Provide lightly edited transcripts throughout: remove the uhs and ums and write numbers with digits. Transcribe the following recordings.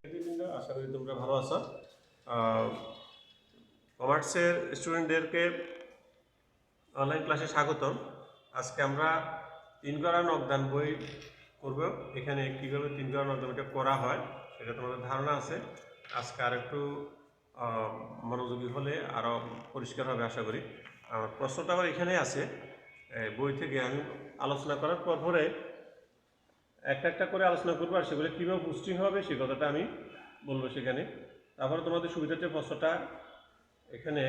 আশা করি তোমরা ভালো আছো। কমার্সের স্টুডেন্টদেরকে অনলাইন ক্লাসে স্বাগতম। আজকে আমরা 3 গড়া নকদান বই করব। এখানে কীভাবে 3 গড়া নকদান বইটা করা হয় সেটা তোমাদের ধারণা আছে। আজকে আর একটু মনোযোগী হলে আরও পরিষ্কার হবে আশা করি। প্রশ্নটা আবার এখানেই আছে বই থেকে। আমি আলোচনা করার পরে একটা করে আলোচনা করবো, আর সেগুলো কীভাবে পুষ্টি হবে সেই কথাটা আমি বলবো সেখানে। তারপরে তোমাদের সুবিধার্থে প্রশ্নটা এখানে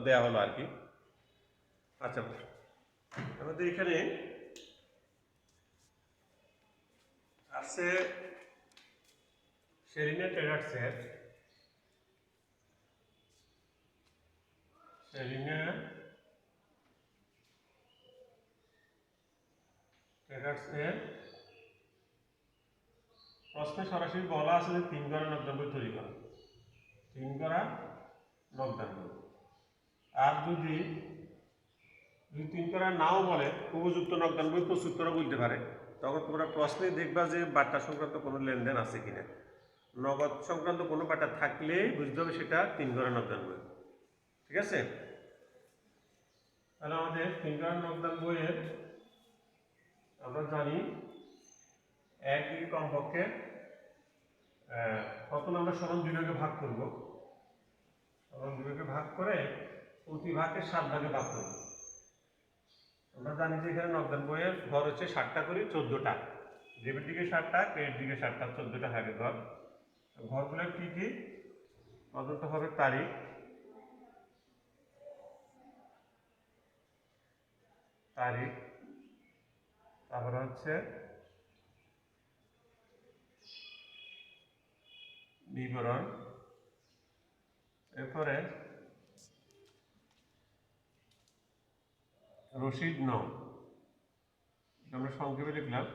দেয়া হলো আর কি। আচ্ছা, আমাদের এখানে আছে শেরিনা ট্রেডার্সের প্রশ্নে সরাসরি বলা আছে যে 3 গড়া নকদান বই তৈরি করা, 3 গড়া নকদান বই। আর যদি 3 গড়া নাও বলে উপযুক্ত নকদান বই প্রস্তুত করা বলতে পারে, তখন তোমরা প্রশ্নে দেখবা যে বার্তা সংক্রান্ত কোনো লেনদেন আছে কিনা। নগদ সংক্রান্ত কোনো বার্তা থাকলে বুঝতে হবে সেটা 3 গড়া নকদান বই। ঠিক আছে? তাহলে আমাদের 3 গড়া নকদান বইয়ের আমরা জানি একদিকে কমপক্ষে প্রথমে আমরা সমান 2 ভাগে ভাগ করব। সমান 2 ভাগে ভাগ করে প্রতি ভাগকে 7 ভাগে ভাগ করব। আমরা জানি যে এখানে নকদান বইয়ের ঘর হচ্ছে 7টা করে 14টা, ডেবিট দিকে 7টা, ক্রেডিট দিকে 7টা, 14টা থাকে ঘর। ঘরগুলো কি কি? প্রথমত হবে তারিখ, তারপরে হচ্ছে বিবরণ, এরপরে রসিদ নং, আমরা সংক্ষেপে লিখলাম।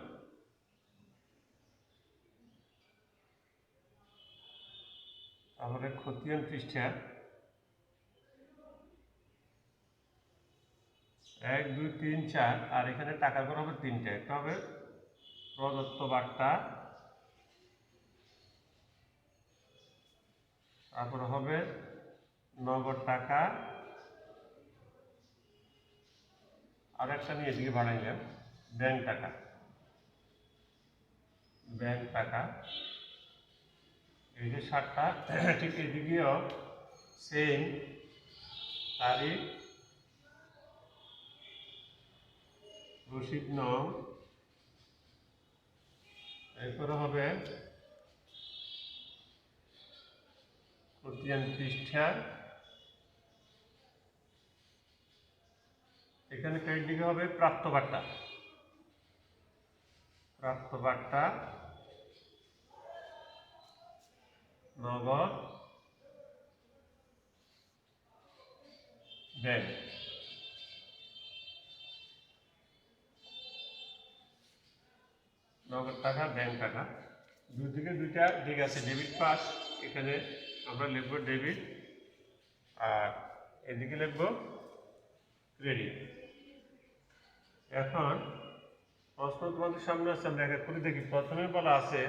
তাহলে খতিয়ান পৃষ্ঠা 1, 2, 3, 4, আর এখানে টাকার ঘর হবে 3টা। একটা হবে প্রদত্ত বার্তা, তারপরে হবে নগদ টাকা, আর একটা নিয়ে এদিকে বাড়াইলাম ব্যাংক টাকা। এই যে 7টা, ঠিক এদিকেও সেম তারিখ, রসিদ নং, এরপরে হবে খতিয়ান পৃষ্ঠা। এখানে ক্রেডিট দিকে হবে প্রাপ্ত বার্তা, নগদ, ব্যাংক। নগদ টাকা, ব্যাংক টাকা, দুদিকে 2টা দিক আছে। ডেবিট পাস, এখানে আমরা লিখব ডেবিট, আর এদিকে লিখব ক্রেডিট। এখন প্রশ্ন তোমাদের সামনে আছে, আমরা এক এক করে দেখি। প্রথমে বলা আছে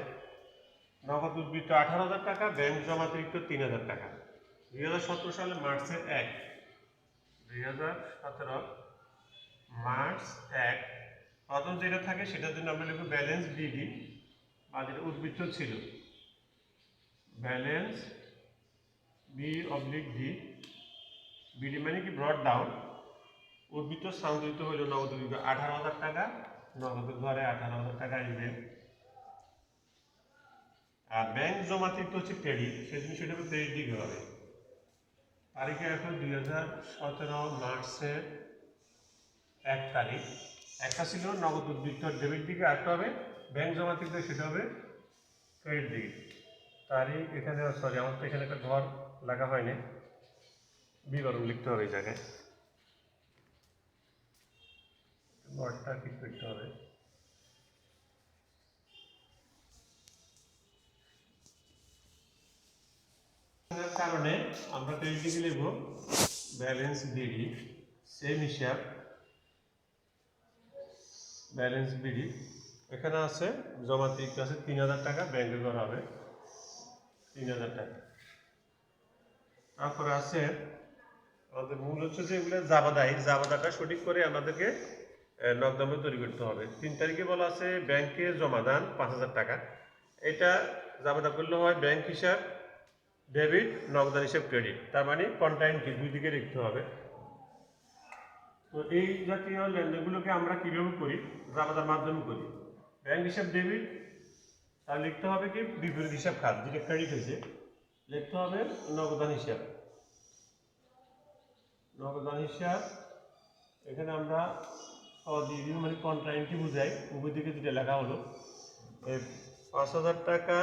নগদ উদ্বৃত্ত 18,000 টাকা, ব্যাংক জমাতিরিক্ত 3,000 টাকা। 2017 সালে মার্চের 1, 2017 মার্চ 1 প্রথম যেটা থাকে সেটার জন্য আমরা লিখব ব্যালেন্স বিডি, বা যেটা উদ্বৃত্ত ছিল ব্যালেন্স বি/ডি। বিডি মানে কি ব্রড ডাউন, উদ্বৃত্ত সংযোজিত হইল নগদ উদ্বৃত্ত 18,000 টাকা, নগদের ঘরে 18,000 টাকা আসবে। আর ব্যাংক জমাতিরিক্ত হচ্ছে ক্রেডিট, সেজন্য সেটা ক্রেডিট দিকে হবে। তারিখে এখন 2017 মার্চের 1 তারিখ। একটা ছিল নগদ উদ্বৃত্ত ডেবিট দিকে, একটা হবে ব্যাংক জমাতিরিক্ত, সেটা হবে ক্রেডিট দিকে। তারিখ এখানে, সরি আমার তো এখানে একটা ঘর লাগা হয়নি, বিবরণ লিখতে হবে এই জায়গায়, ঘরটা ঠিক করতে হবে। কারণে আমরা ক্রেডিট দিকে লিখব ব্যালেন্স বিডি, সেম হিসাব ব্যালেন্স বিডি। এখানে আছে জমাতিরিক্ত আছে 3,000 টাকা, ব্যাংকে করা হবে। 3000 টাকা। তারপরে আছে আমাদের মূল হচ্ছে যে এগুলো জাবাদাটা সঠিক করে আমাদেরকে নকদামে তৈরি করতে হবে। 3 তারিখে বলা আছে ব্যাংকে জমাদান 5000 টাকা। এটা জাবাদা করলে হয় ব্যাংক হিসাব ডেবিট, নগদান হিসাব ক্রেডিট, তার মানে কন্টাইনটি দুই দিকে লিখতে হবে। তো এই জাতীয় লেনদেনগুলোকে আমরা কীভাবে করি? জাবাদার মাধ্যমে করি। ব্যাংক হিসাব ডেবিট, তার লিখতে হবে কি বিপরীত হিসাব খাত, যেটা ক্রেডিট হয়েছে লিখতে হবে নগদান হিসাব। নগদান হিসাব এখানে আমরা মানে কন্ট্রাইনটি বুঝাই, উভয় দিকে যেটা লেখা হলো 5000 টাকা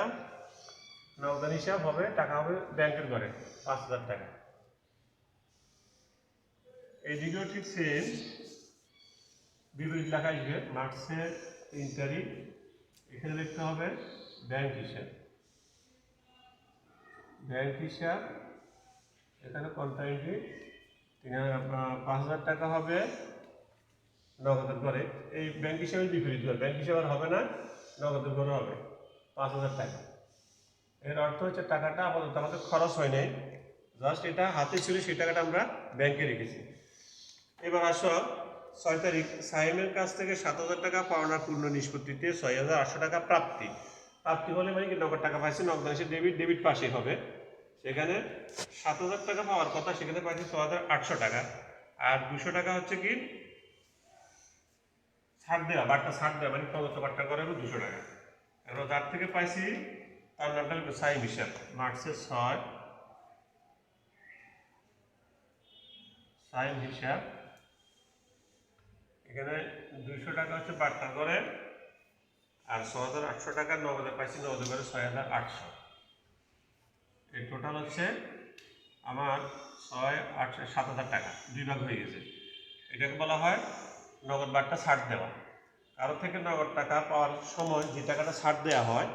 নগদান হিসাব হবে, টাকা হবে ব্যাংকের ঘরে 5000 টাকা। এইদিকেও ঠিক সেম বিপরীত লেখা আসবে। মার্চের 3 তারিখ এখানে লিখতে হবে ব্যাংক হিসাব। ব্যাংক হিসাব এখানে কন্ট্রাইনটি 5000 টাকা হবে নগদের ঘরে। এই ব্যাংক হিসাবে বিপরীত ঘর, ব্যাংক হিসাবে আর হবে না, নগদের ঘরে হবে 5000 টাকা। এর অর্থ হচ্ছে টাকাটা আপাতত আমাদের খরচ হয় নাই, জাস্ট এটা হাতে ছিল, সেই টাকাটা আমরা ব্যাংকে রেখেছি। এবার আসো 6 তারিখ সাইমের কাছ থেকে 7000 টাকা পাওনার পূর্ণ নিষ্পত্তিতে 6800 টাকা প্রাপ্তি। প্রাপ্তি হলে মানে কি নগদ টাকা পাইছে, নগদান হিসেবে ডেবিট পাশে হবে। সেখানে 7000 টাকা পাওয়ার কথা, সেখানে পাইছে 6800 টাকা। আর 200 টাকা হচ্ছে কি ছাড় দেওয়া, বাট্টা ছাড় দেওয়া, মানে প্রদত্ত বাট্টা করে 200 টাকা। এবার যার থেকে পাইছি তার নামটা লিখবো সাইম হিসাব। মার্চের 6 সাইম হিসাব। এখানে 200 টাকা হচ্ছে বাট্টা করে, আর 6800 টাকা নগদে পাইছি, নগদে করে 6800। এই টোটাল হচ্ছে আমার 7000 টাকা, দুই ভাগ হয়ে গেছে। এটাকে বলা হয় নগদ বাট্টা ছাড় দেওয়া। কারো থেকে নগদ টাকা পাওয়ার সময় যে টাকাটা ছাড় দেওয়া হয়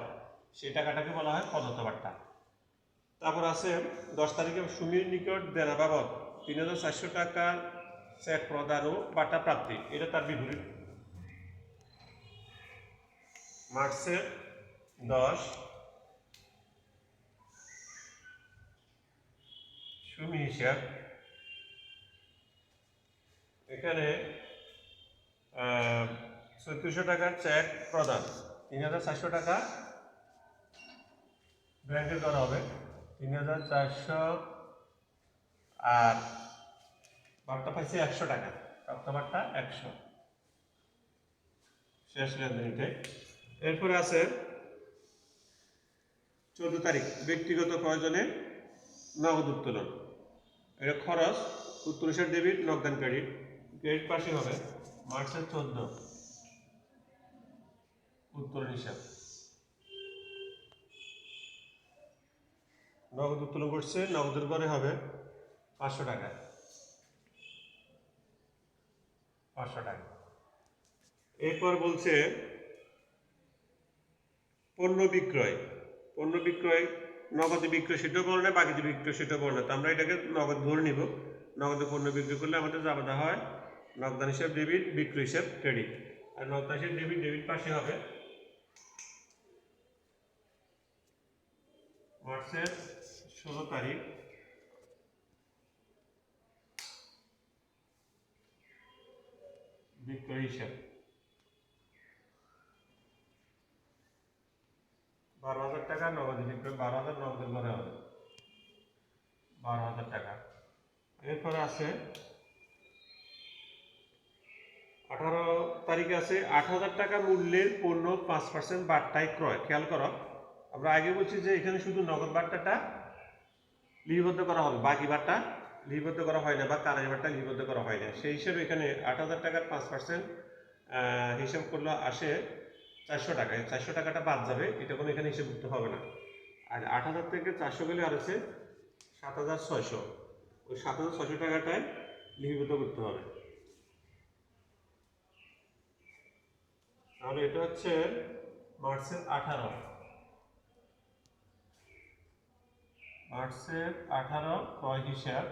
সেই টাকাটাকে বলা হয় প্রদত্ত বাট্টা। তারপর আছে 10 তারিখে সুমির নিকট দেনা বাবদ 3400 টাকা চেক প্রদান ও বাট্টা প্রাপ্তি, এটা তার বিপরীত। মার্চের 10 সুমি হিসাব। এখানে 3400 টাকার চেক প্রদান, 3400 টাকা ব্যাংকে করা হবে, 3400 আর বাট্টা পাইছে 100 টাকা, প্রাপ্ত বাট্টা 100, শেষ লেনদেন এটাই। এরপরে আছে 14 তারিখ ব্যক্তিগত প্রয়োজনে নগদ উত্তোলন। এটা খরচ, উত্তোলন হিসাব ডেবিট, নগদান ক্রেডিট, ক্রেডিট পাশে হবে। মার্চের 14 উত্তোলন হিসাব। নগদ উত্তোলন করছে, নগদের ঘরে হবে 500 টাকা, 500 টাকা। এরপর বলছে পণ্য বিক্রয়। পণ্য বিক্রয় নগদে বিক্রয় সেটাও বলে না, বাকিতে বিক্রয় সেটাও বলে না। তো আমরা এটাকে নগদ ধরে নিব। নগদে পণ্য বিক্রি করলে আমাদের জাবাদা হয় নগদান হিসাব ডেবিট, বিক্রয় হিসাব ক্রেডিট। আর নগদান হিসাব ডেবিট পাশে হবে। মার্চের 16 তারিখ বিক্রয় হিসাব 12,000 টাকা নগদে বিক্রয়, 12,000 নগদের ঘরে হবে 12,000 টাকা। এরপরে আছে 18 তারিখে আছে 8,000 টাকা মূল্যের পণ্য 5% বাট্টায় ক্রয়। খেয়াল করো, আমরা আগে বলছি যে এখানে শুধু নগদ বাট্টাটা লিপিবদ্ধ করা হবে, বাকি বাট্টা লিপিবদ্ধ করা হয় না, বা কারেন্ট বাট্টা লিপিবদ্ধ করা হয় না। সেই হিসেবে এখানে 8,000 টাকার 5% হিসাব করলে আসে 400 টাকায়। 400 টাকাটা বাদ যাবে, এটা কোনো এখানে হিসেবভুক্ত হবে না। আর 8,000 থেকে 400 গেলে আর আছে 7,600, ওই 7,600 টাকাটায় লিপিবদ্ধ করতে হবে। তাহলে এটা হচ্ছে মার্চের 18 ক্রয় হিসাব।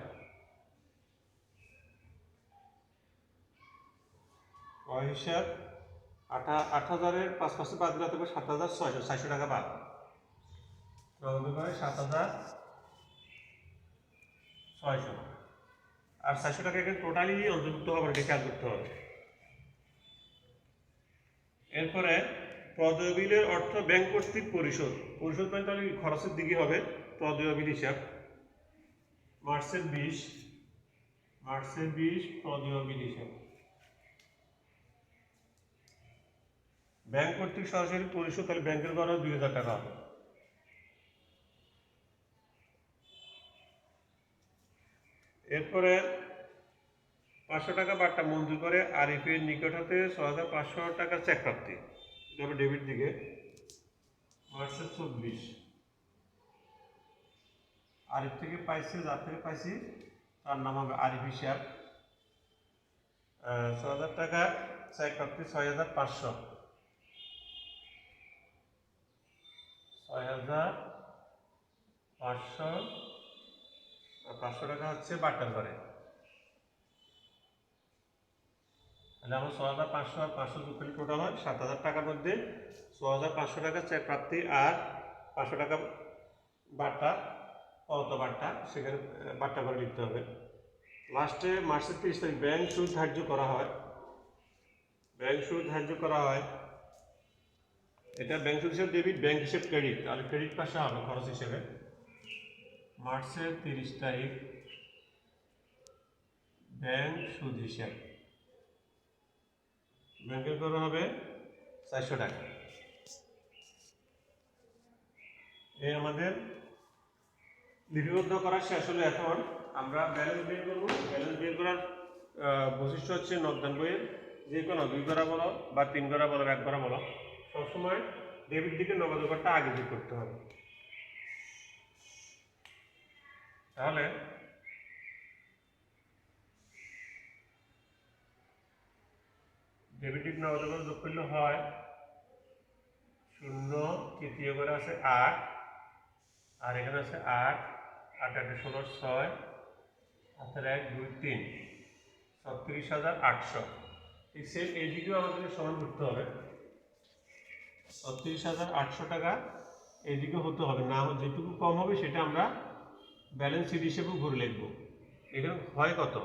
ক্রয় হিসাব 8,000-এর 5% বাদ দিলে তবে 7,600 টাকা বাদ। নগদ করে 7,600 আর 400 টাকা এখানে টোটালি অন্তর্ভুক্ত হবে এটা খেয়াল করতে হবে। এরপরে প্রদেয় বিলের অর্থ ব্যাংক কর্তৃক পরিশোধ মানে তাহলে খরচের দিকে হবে প্রদেয় বিল হিসাব। মার্চের 20 প্রদেয় বিল হিসাব। ব্যাংক কর্তৃক সরাসরি পরিশোধ তাহলে ব্যাংকের দ্বারা 2000 টাকা হবে। এরপরে 500 টাকা বার্তা মঞ্জুর করে আরিফের নিকট হতে 6500 টাকা চেক প্রাপ্তি যাবে ডেবিট দিকে। মার্চের 24 আরিফ থেকে পাইছি, যার থেকে পাইছি তার নাম হবে আরিফ হিসাব। 6000 টাকা চেক প্রাপ্তি 6500 500 টাকা হচ্ছে বার্তার ঘরে। তাহলে আমার 6500 আর 500 যোগ করলে টোটাল হয় 7000 টাকার মধ্যে 6500 টাকা চেক প্রাপ্তি আর 500 টাকা বার্তা বার্তা সেখানে বার্তা করে লিখতে হবে। লাস্টে মার্চের 30 তারিখ ব্যাংক সুদ ধার্য করা হয়। এটা ব্যাংক সুদ হিসেবে ডেবিট, ব্যাংক হিসেবে ক্রেডিট, তাহলে ক্রেডিট পাশে হবে খরচ হিসেবে। মার্চের 30 তারিখ ব্যাংক সুদ হিসাব ব্যাংকের করা হবে 400 টাকা। এই আমাদের লিপিবদ্ধ করা শেষ হলো। এখন আমরা ব্যালেন্স বের করব। ব্যালেন্স বের করার বৈশিষ্ট্য হচ্ছে নগদান বইয়ের যে কোনো 2 গড়া বলো বা 3 গড়া বলো 1 গড়া বলো সবসময় ডেবিট দিকে নগদ ব্যাপারটা আগে যোগ করতে হবে। তাহলে ডেবিট দিক নগদ ব্যাপার যোগ করলে হয় 0 তৃতীয় করে আছে 8 আর এখানে আছে 8 8 8 16 6 হাতের 1 2 3 36,800। ঠিক সেম এইদিকেও আমাদের সমান করতে হবে 36,800 টাকা এইদিকে হতে হবে না, যেটুকু কম হবে সেটা আমরা ব্যালেন্স শিট হিসেবেও ঘুরে লিখবো। এখানে হয় কত,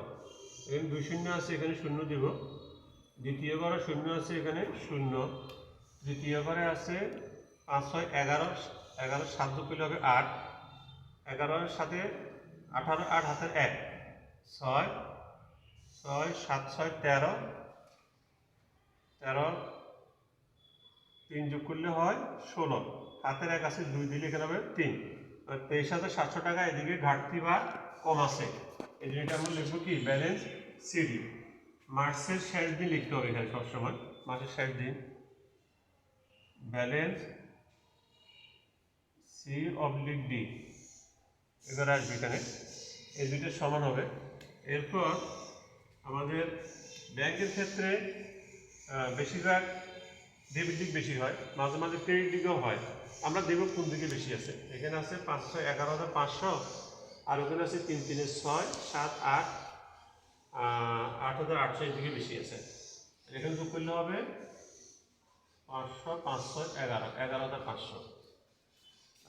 এখানে 2 শূন্য আছে, এখানে 0 দিব। দ্বিতীয় ঘরে 0 আছে, এখানে 0। তৃতীয় ঘরে আছে 5 6 11 11 7 যোগ করলে হবে 8 11 এর সাথে 18 8 হাতের 1 6 6 7 6 13 13 3 যোগ করলে হয় 16 হাতের 1 আছে 2 দিলে এখানে হবে 3। 23,700 টাকা এদিকে ঘাটতি বা কম আছে, এই জন্য আমরা লিখবো কি ব্যালেন্স সিডি। মার্চের শেষ দিন লিখতে হবে এখানে সবসময়, মাসের শেষ দিন ব্যালেন্স C/D এবার আসবে এখানে, এই দুইটা সমান হবে। এরপর আমাদের ব্যাংকের ক্ষেত্রে বেশিরভাগ ডেবিট দিক বেশি হয়, মাঝে মাঝে ক্রেডিট দিকেও হয়। আমরা দেব কোন দিকে বেশি আছে, এখানে আছে 11,500 আর ওখানে আছে 3 3 6 7 8 8,800 এর দিকে বেশি আছে। এখানে যোগ করলে হবে 500 5 6 11 11,500।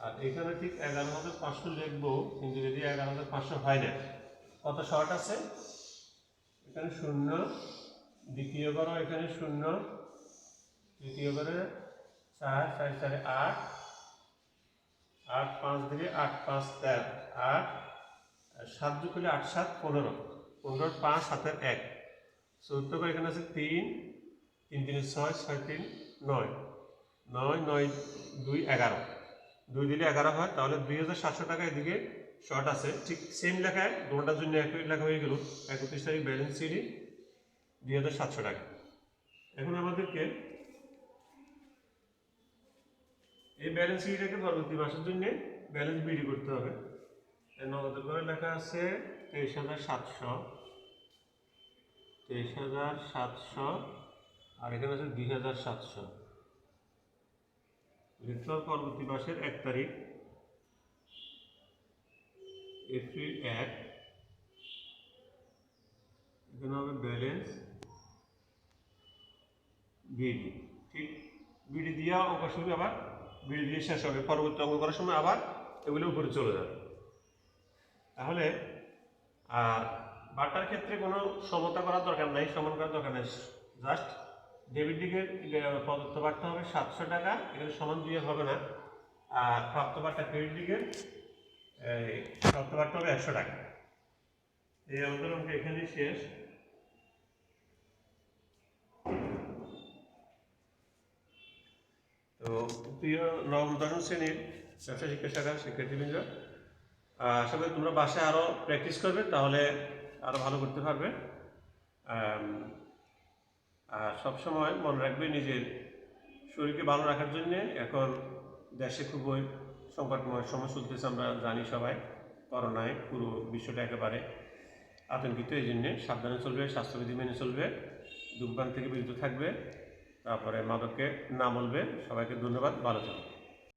আর এখানে ঠিক 11,500 লিখবো, কিন্তু যদি 11,500 হয় না, কত শর্ট আছে এখানে 0 দ্বিতীয় ঘরে, এখানে 0 তৃতীয় ঘরে 4 4 4 8 8 5 দিকে 8 5 13 8 7 যোগ করলে 8 7 15 15 5 হাতের 1 14 করে, এখানে আছে 3 3 3 6 6 3 9 9 9 2 11 2 দিলে 11 হয়, তাহলে 2,700 টাকা এদিকে শর্ট আছে। ঠিক সেম লেখায় দুটার জন্য একই লেখা হয়ে গেল 31 তারিখ ব্যালেন্স সিডি 2,700 টাকা। এখন আমাদেরকে এই ব্যালেন্স সিডিটাকে পরবর্তী মাসের জন্য ব্যালেন্স বিডি করতে হবে। নগদের ঘরে লেখা আছে 23,700 23,700 আর এখানে আছে 2,700। লিখতে পরবর্তী মাসের 1 তারিখ এপ্রিল 1, এখানে হবে ব্যালেন্স বিডি। ঠিক বিডি দিয়া অঙ্ক শুরু, আবার বিডি দিয়ে শেষ হবে। পরবর্তী অঙ্ক করার সময় আবার এগুলো উপরে চলে যাবে। তাহলে আর বারটার ক্ষেত্রে কোনো সমতা করার দরকার নাই, সমান করার দরকার নেই। জাস্ট ডেবিট দিকের প্রদত্ত বারটা হবে 700 টাকা, এখানে সমান দিয়ে হবে না। আর প্রাপ্ত বারটা ক্রেডিট দিকের প্রাপ্ত বারটা হবে 100 টাকা। এই আমাদের অঙ্ক এখানেই শেষ। তো প্রিয় নবম দশম শ্রেণীর ব্যবসা শিক্ষা শাখার শিক্ষার্থীবৃন্দ, আশা করি তোমরা বাসায় আরও প্র্যাকটিস করবে, তাহলে আরও ভালো করতে পারবে। আর সবসময় মনে রাখবে নিজের শরীরকে ভালো রাখার জন্যে। এখন দেশে খুবই সংকটময় সময় চলতেছে, আমরা জানি সবাই। করোনায় পুরো বিশ্বটা একেবারে আতঙ্কিত। এই জন্যে সাবধানে চলবে, স্বাস্থ্যবিধি মেনে চলবে, ধূমপান থেকে বিরত থাকবে, তারপরে মাদককে না বলবে। সবাইকে ধন্যবাদ, ভালো থাকবে।